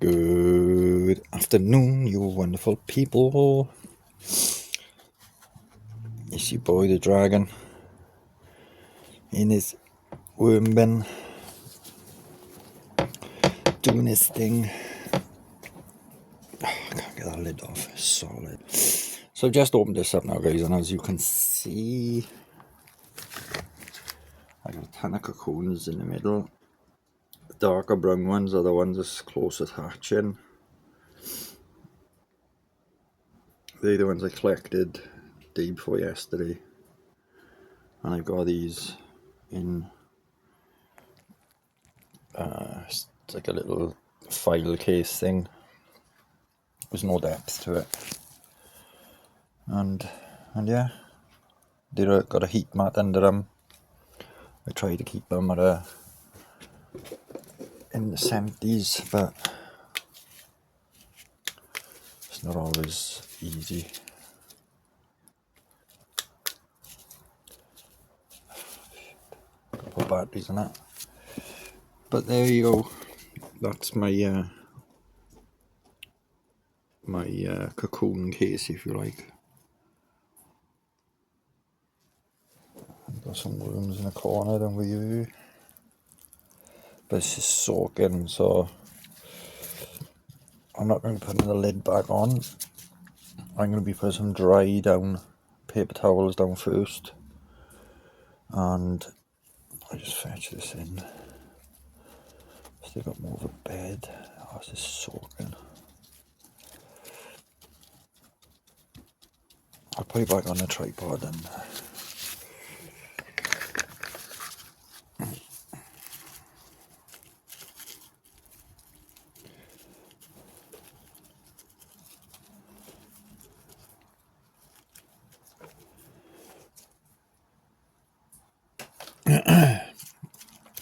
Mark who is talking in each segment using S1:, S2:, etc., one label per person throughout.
S1: Good afternoon, you wonderful people. It's your boy the dragon in his worm bin doing his thing. I can't get that lid off, it's solid. So I've just opened this up now, guys, and as you can see, I got a ton of cocoons in the middle. The darker brown ones are the ones that's closest hatching. They're the ones I collected the day before yesterday. And I've got these in it's like a little file case thing. There's no depth to it. And yeah, they've got a heat mat under them. I try to keep them at in the 70s, but it's not always easy. Gotta put batteries in it. But there you go. That's my cocoon case, if you like. I've got some worms in the corner then with you. But it's just soaking, so I'm not going to be putting the lid back on. I'm going to be putting some dry down paper towels down first. And I just fetch this in. Still got more of a bed. Oh, this is soaking. I'll put it back on the tripod and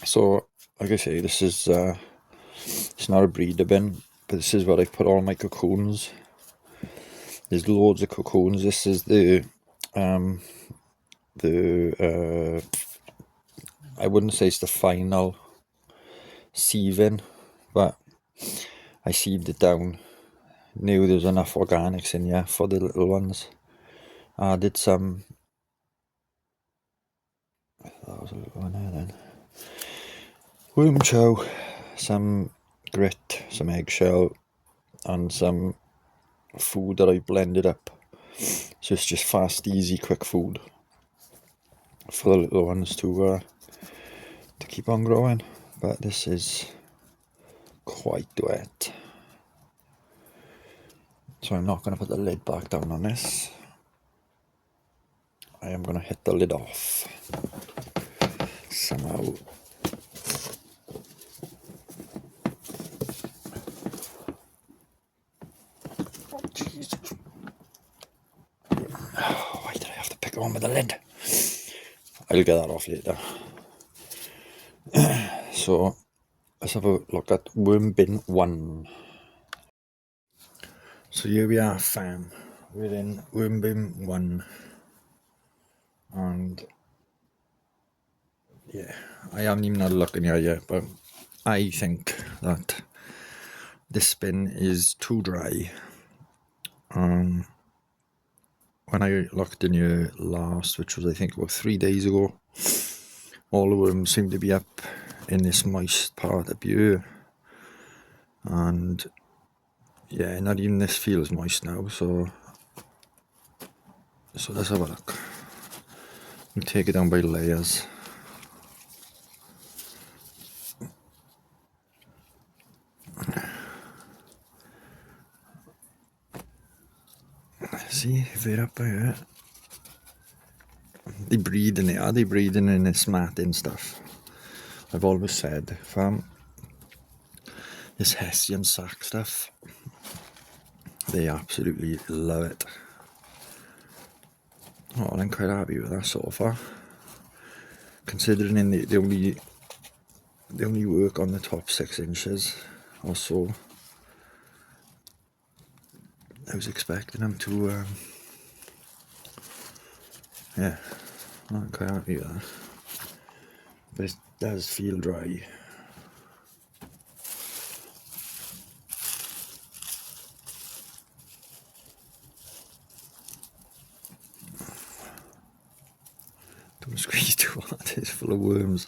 S1: so, like I say, this is it's not a breeder bin, but this is where I've put all my cocoons. There's loads of cocoons. This is the I wouldn't say it's the final sieving, but I sieved it down. Knew there's enough organics in here for the little ones. I did some. That was a little one there then. Worm chow, some grit, some eggshell, and some food that I blended up. So it's just fast, easy, quick food for the little ones to keep on growing. But this is quite wet, so I'm not going to put the lid back down on this. I am going to hit the lid off somehow. Jesus. Why did I have to pick one with the lid? I'll get that off later. So let's have a look at worm bin 1. So here we are, fam. We're in worm bin 1. And yeah, I haven't even had a look in here yet, but I think that this bin is too dry. When I looked in here last, which was I think about 3 days ago, all the worms seem to be up in this moist part up here. And yeah, not even this feels moist now, so let's have a look. We'll take it down by layers. See if they're up here. They breeding it, are they breeding in this matting stuff? I've always said, fam, this Hessian sack stuff, they absolutely love it. Oh, I'm quite happy with that so far. Considering they only work on the top 6 inches or so. I was expecting them to, yeah, I'm quite happy with that. But it does feel dry. squeeze too hard, it's full of worms.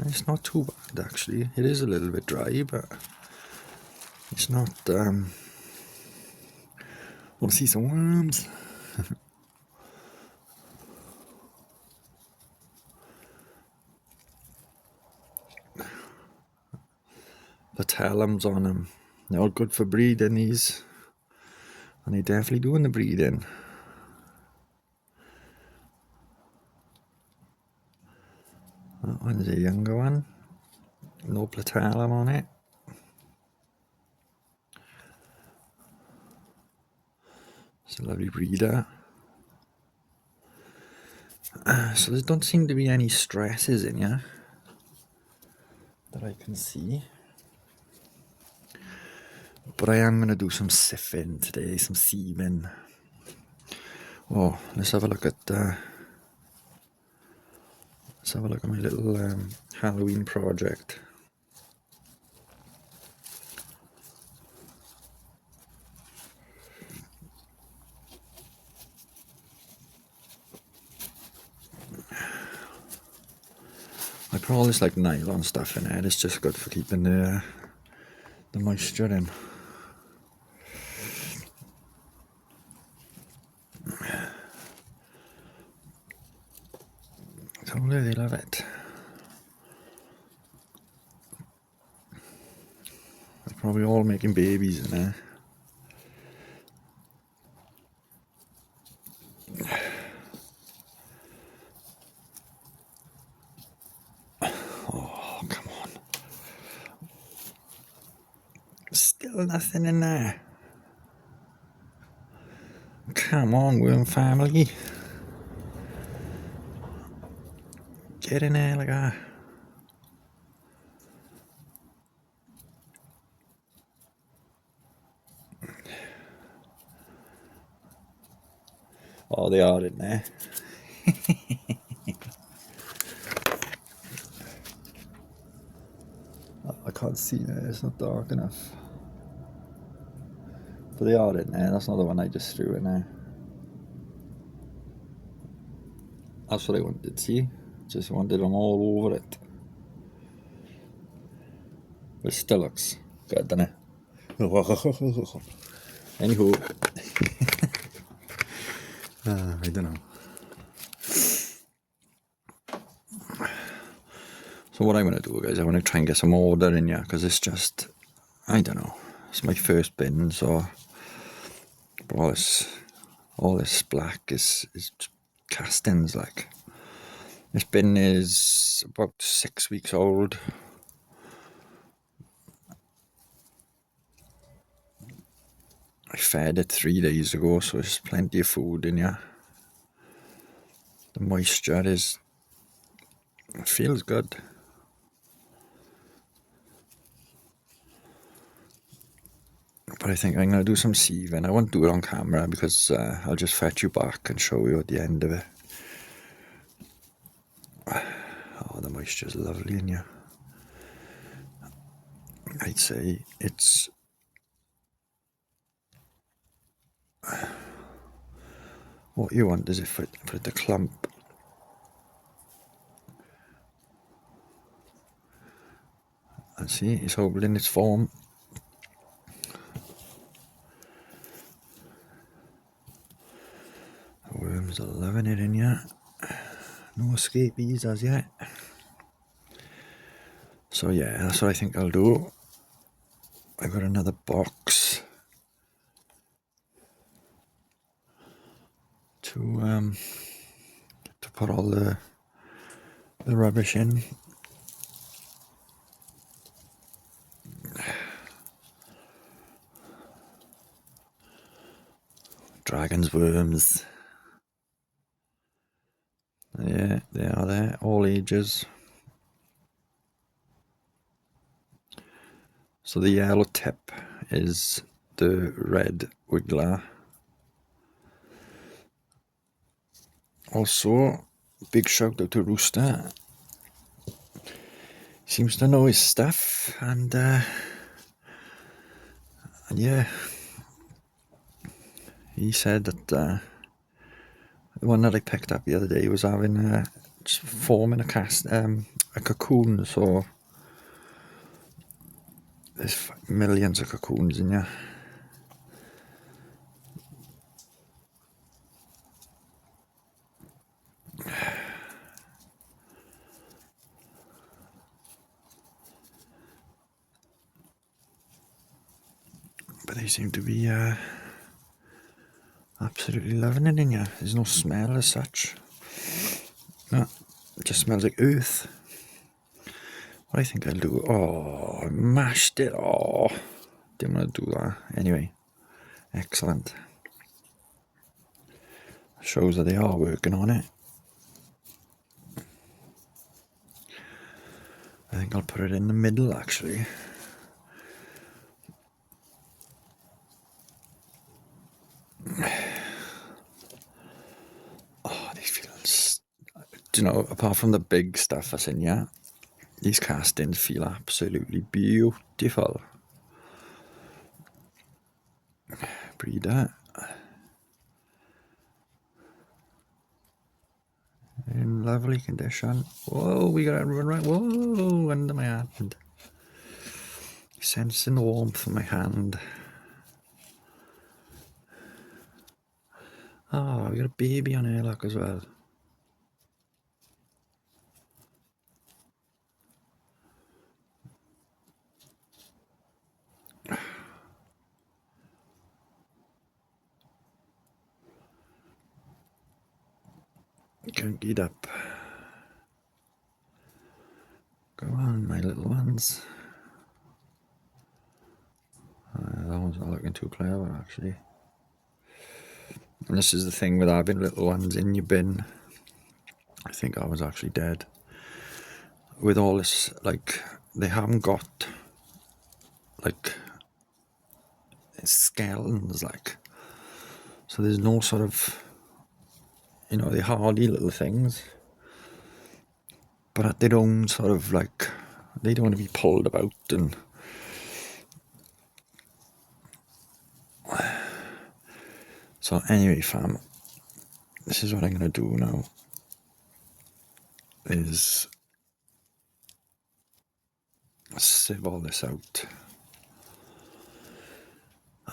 S1: It's not too bad actually. It is a little bit dry, but it's not. Want to see some worms? Patellums on them. They're all good for breeding, these, and they're definitely doing the breeding. That one's a younger one. No patellum on it. It's a lovely breeder. So there don't seem to be any stresses in here that I can see. But I am going to do some sieving today, some sieving. Oh, let's have a look at my little Halloween project. I put all this like nylon stuff in it. It's just good for keeping the moisture in. So they love it. They're probably all making babies in there. Oh, come on. Still nothing in there. Come on, worm family. Get in there like that. Oh, they are in there. I can't see there, it's not dark enough. But they are in there, that's not the one I just threw in there. That's what I wanted, see? Just wanted them all over it. But it still looks good, doesn't it? Anywho. I don't know. So what I'm going to do, guys, I want to try and get some order in here, because it's just, I don't know, it's my first bin, so all this black is castings, like. This bin is about 6 weeks old. I fed it 3 days ago, so there's plenty of food in here. The moisture it feels good. But I think I'm going to do some sieving. I won't do it on camera because I'll just fetch you back and show you at the end of it. Oh, the moisture's lovely in here. I'd say it's... What you want is it for it to clump. And see, it's holding its form. The worms are loving it in here. No escapees as yet. So yeah, that's what I think I'll do. I've got another box to put all the rubbish in. Dragon's worms. Yeah, they are there, all ages. So the yellow tip is the red wiggler. Also, big shout out to Rooster. Seems to know his stuff, and yeah, he said that the one that I picked up the other day was having just forming a cocoon. So there's millions of cocoons in here. But they seem to be absolutely loving it in here. There's no smell as such. No, it just smells like earth. What I think I'll do, I mashed it. Didn't want to do that. Anyway, excellent. Shows that they are working on it. I think I'll put it in the middle actually. These feels, apart from the big stuff that's in here, these castings feel absolutely beautiful. Breeder. In lovely condition. Whoa, we got to run right. Whoa, under my hand. Sensing the warmth of my hand. We got a baby on here, look, as well. Can't get up. Go on, my little ones. That one's not looking too clever, actually. And this is the thing with having little ones in your bin. I think I was actually dead. With all this, they haven't got, skeletons, so there's no sort of, they're hardy little things, but at their own sort of, they don't want to be pulled about. And so anyway, fam, this is what I'm going to do now, is sieve all this out.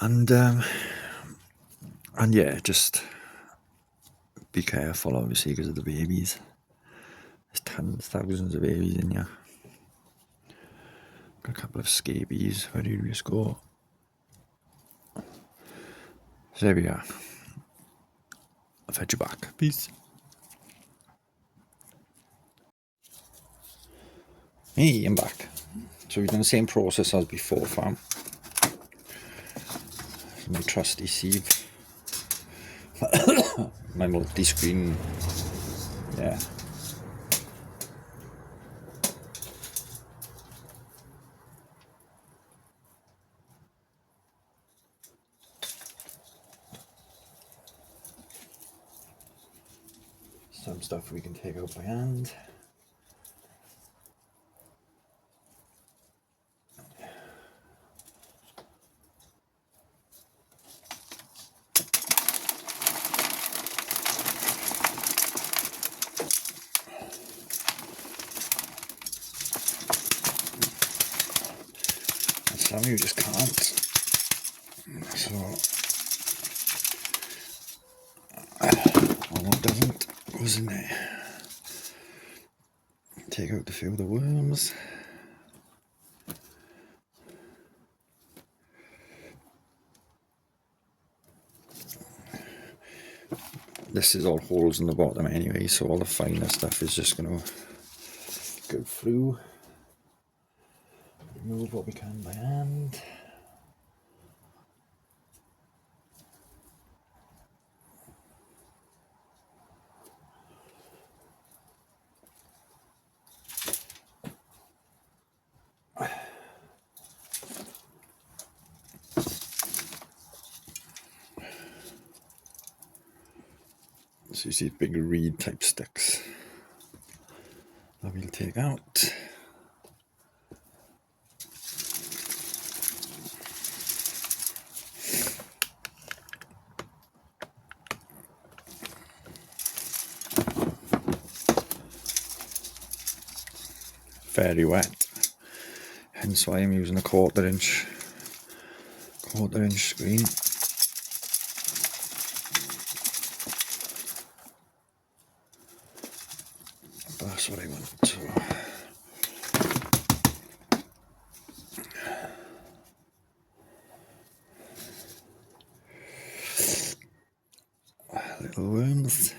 S1: And yeah, just be careful, obviously, because of the babies. There's thousands of babies in here. Got a couple of scabies. Where did we just go? So there we are. I'll fetch you back. Peace. Hey, I'm back. So we've done the same process as before, fam. My trusty sieve. My multi-screen. Yeah. Some stuff we can take out by hand. Some you just can't. So, what doesn't goes in there. Take out a few of the worms. This is all holes in the bottom anyway, so all the finer stuff is just going to go through. Remove what we can by hand. So you see big reed type sticks that we'll take out. very wet, hence why I'm using a quarter inch screen. That's what I want. So little worms.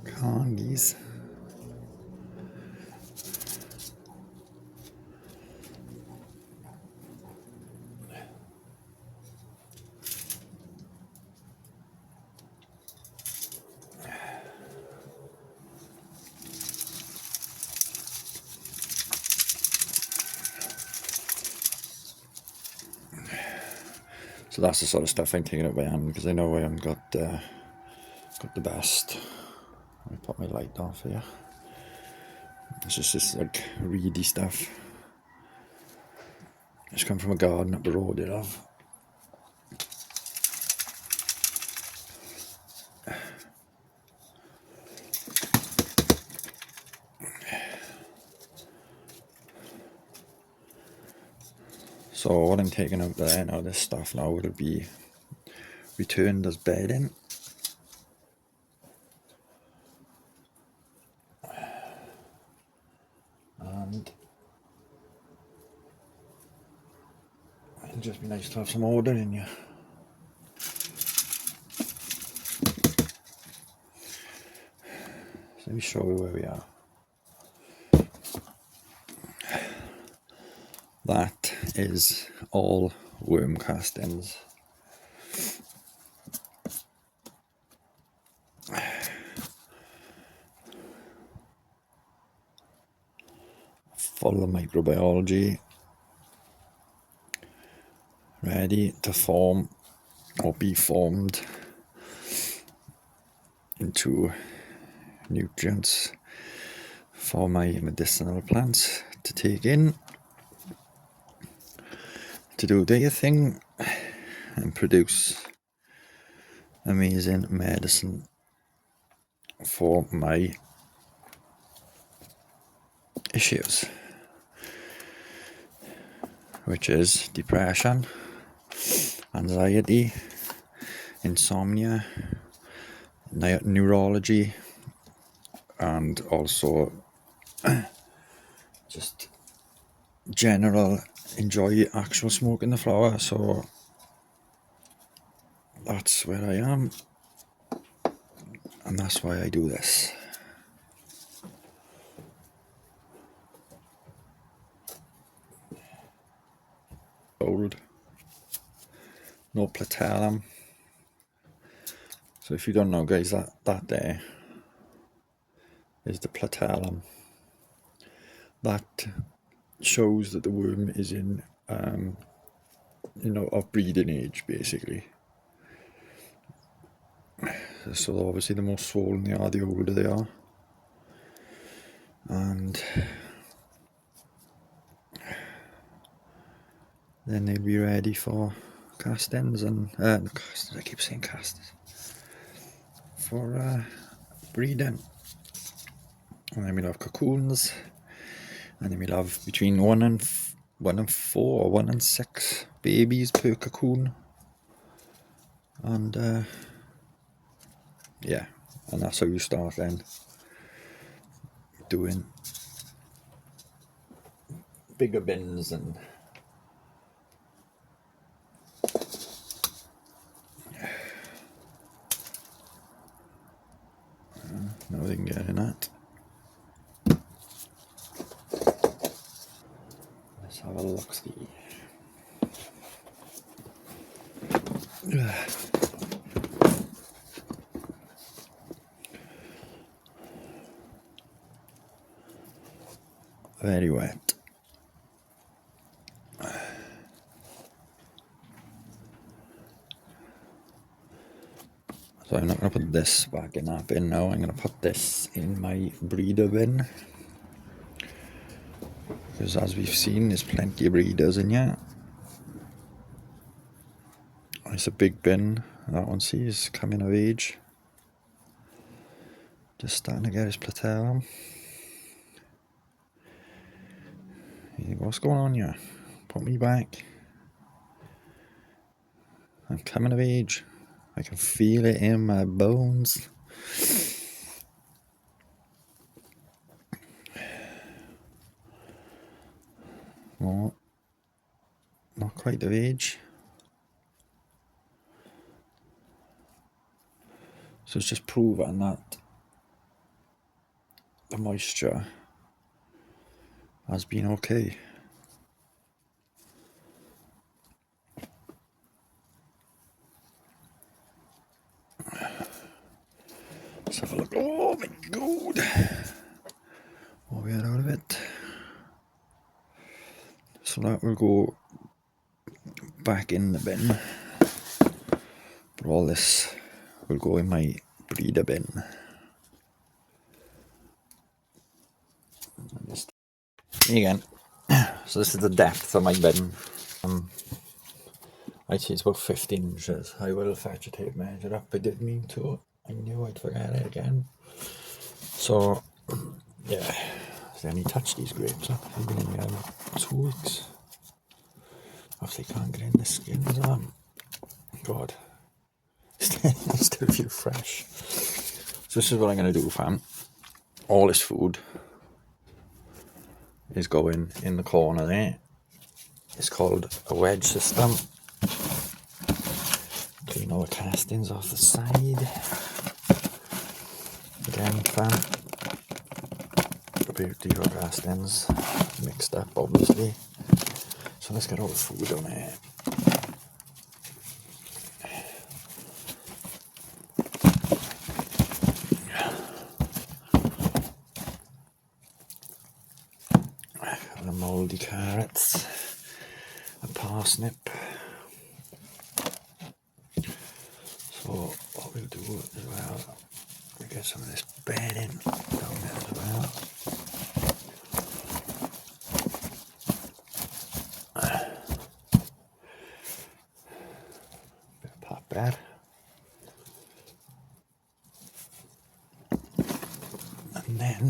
S1: Congies. So that's the sort of stuff I'm taking up by hand, because I know I haven't got the best. Let me put my light off here. It's just this like reedy stuff. It's come from a garden up the road it have. So what I'm taking out there now, this stuff now will be returned as bedding. And it'll just be nice to have some order in here. So let me show you where we are. That is all worm castings. Full of microbiology, ready to form or be formed into nutrients for my medicinal plants to take in, to do their thing and produce amazing medicine for my issues, which is depression, anxiety, insomnia, neurology, and also just general enjoy actual smoking the flower. So that's where I am, and that's why I do this. Gold, no platinum. So if you don't know, guys, that there is the platinum. That shows that the worm is in of breeding age, basically. So obviously the more swollen they are, the older they are, and then they'll be ready for castings and castings, I keep saying castings, for breeding. And then we'll have cocoons, and then we'll have between 1 and 4 or 1 and 6 babies per cocoon. And yeah, and that's how you start then doing bigger bins and now they can get in that. Let's have a look-see. Very wet. So I'm not going to put this back in that bin now. I'm going to put this in my breeder bin, because as we've seen, there's plenty of breeders in here. It's a big bin. That one, see, is coming of age. Just starting to get his plateau on. You think, what's going on here? Put me back. I'm coming of age. I can feel it in my bones. Oh, not quite of age. So it's just proven that the moisture has been okay. Let's have a look. Oh my god! Oh, we are out of it. So that will go back in the bin. But all this will go in my breeder bin. Again, so this is the depth of my bin. I'd say it's about 15 inches. I will fetch a tape measure up. I did mean to. I knew I'd forget it again. So, yeah. Then he touched these grapes up. They've been in here 2 weeks. Obviously can't get in the skins on them. God. Still feel fresh. So this is what I'm going to do, fam. All this food is going in the corner there. It's called a wedge system. Clean all the castings off the side. Again, fam. About the castings mixed up, obviously. So let's get all the food on here. The mouldy carrots, a parsnip. So what we'll do as well, we'll get some of this bedding down there as well. Bit of pot bed. And then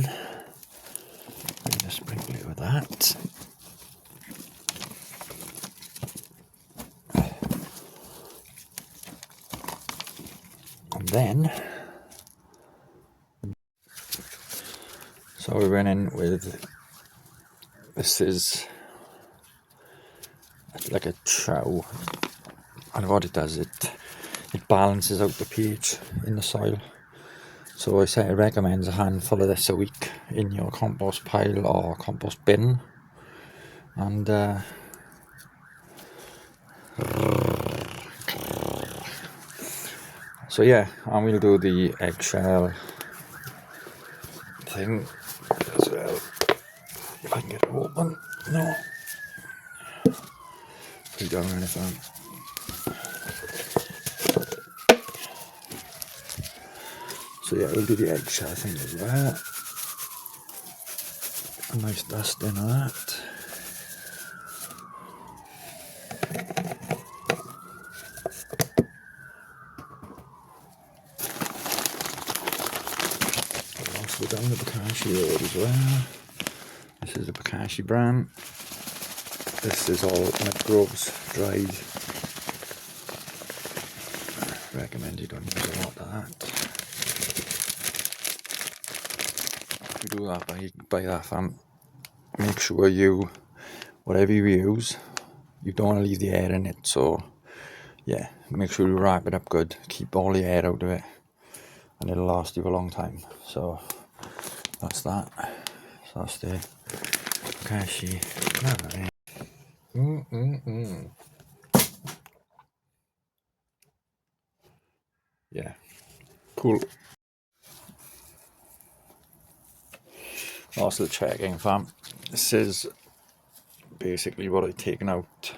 S1: we're going to sprinkle it with that. And then, so we went in with, this is like a chow, and what it does, it balances out the pH in the soil. So I say it recommends a handful of this a week in your compost pile or compost bin. And so yeah, and we'll do the eggshell thing as well. If I can get it open. No. Put it down in the phone. So yeah, we'll do the eggshell thing as well. A nice dusting of that. I'll also go down the Bokashi road as well. This is the Bokashi brand. This is all microbes dried. Recommend you don't use a lot of that. If you do that by that, fam, make sure you, whatever you use, you don't want to leave the air in it. So yeah, make sure you wrap it up good, keep all the air out of it, and it'll last you a long time. So that's that. So that's the Bokashi. Yeah, cool. Also checking, fam. This is basically what I've taken out.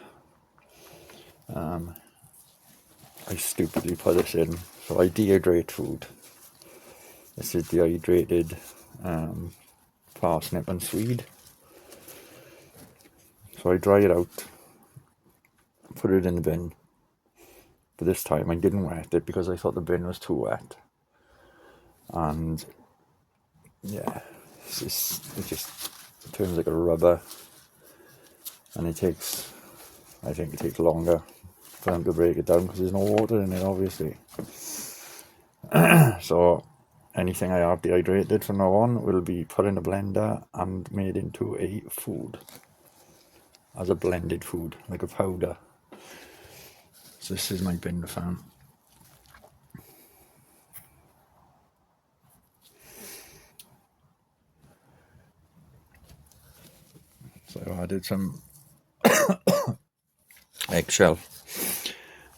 S1: I stupidly put this in. So I dehydrate food. This is dehydrated parsnip and swede. So I dry it out, put it in the bin, but this time I didn't wet it because I thought the bin was too wet. And yeah, it just turns like a rubber, and I think it takes longer for them to break it down because there's no water in it, obviously. So anything I have dehydrated from now on will be put in a blender and made into a food, as a blended food, like a powder. So this is my bin fan. So I added some eggshell.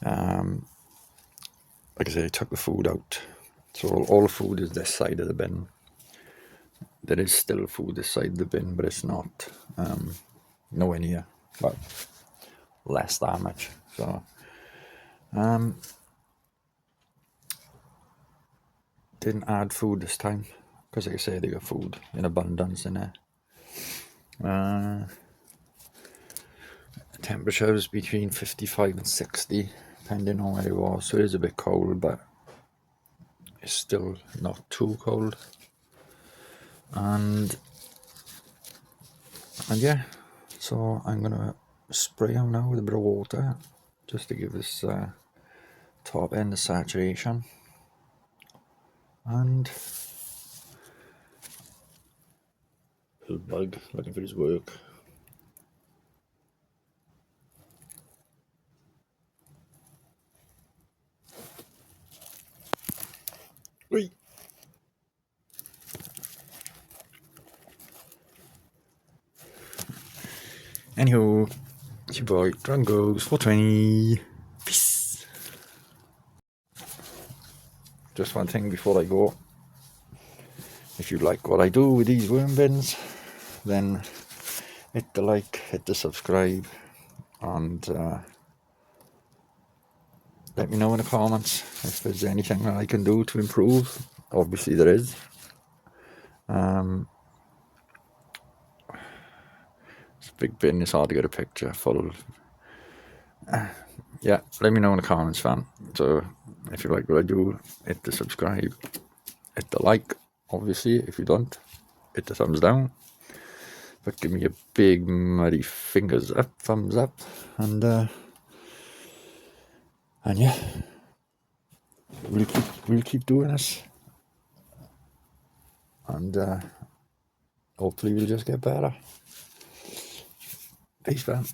S1: Like I say, I took the food out. So all the food is this side of the bin. There is still food this side of the bin, but it's not nowhere near, well, less that much. So didn't add food this time because, like I say, they got food in abundance in there. Temperatures between 55 and 60, depending on where it was. So it is a bit cold, but it's still not too cold. And yeah, so I'm gonna spray them now with a bit of water just to give this top end a saturation. And little bug looking for his work. Wait. Anywho, it's your boy Drungos 420. Peace. Just one thing before I go. If you like what I do with these worm bins, then hit the like, hit the subscribe, and let me know in the comments if there's anything that I can do to improve. Obviously there is. It's a big bin, it's hard to get a picture full. Yeah, let me know in the comments, fam. So if you like what I do, hit the subscribe, hit the like. Obviously, if you don't, hit the thumbs down. But give me a big muddy thumbs up, and yeah, we'll keep doing this, and hopefully we'll just get better. Peace, fam.